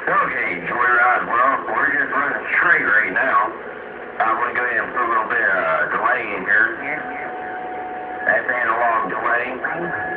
Okay, Joyride. Well, we're just running straight right now. I'm going to go ahead and put a little bit of delay in here. That's analog delay.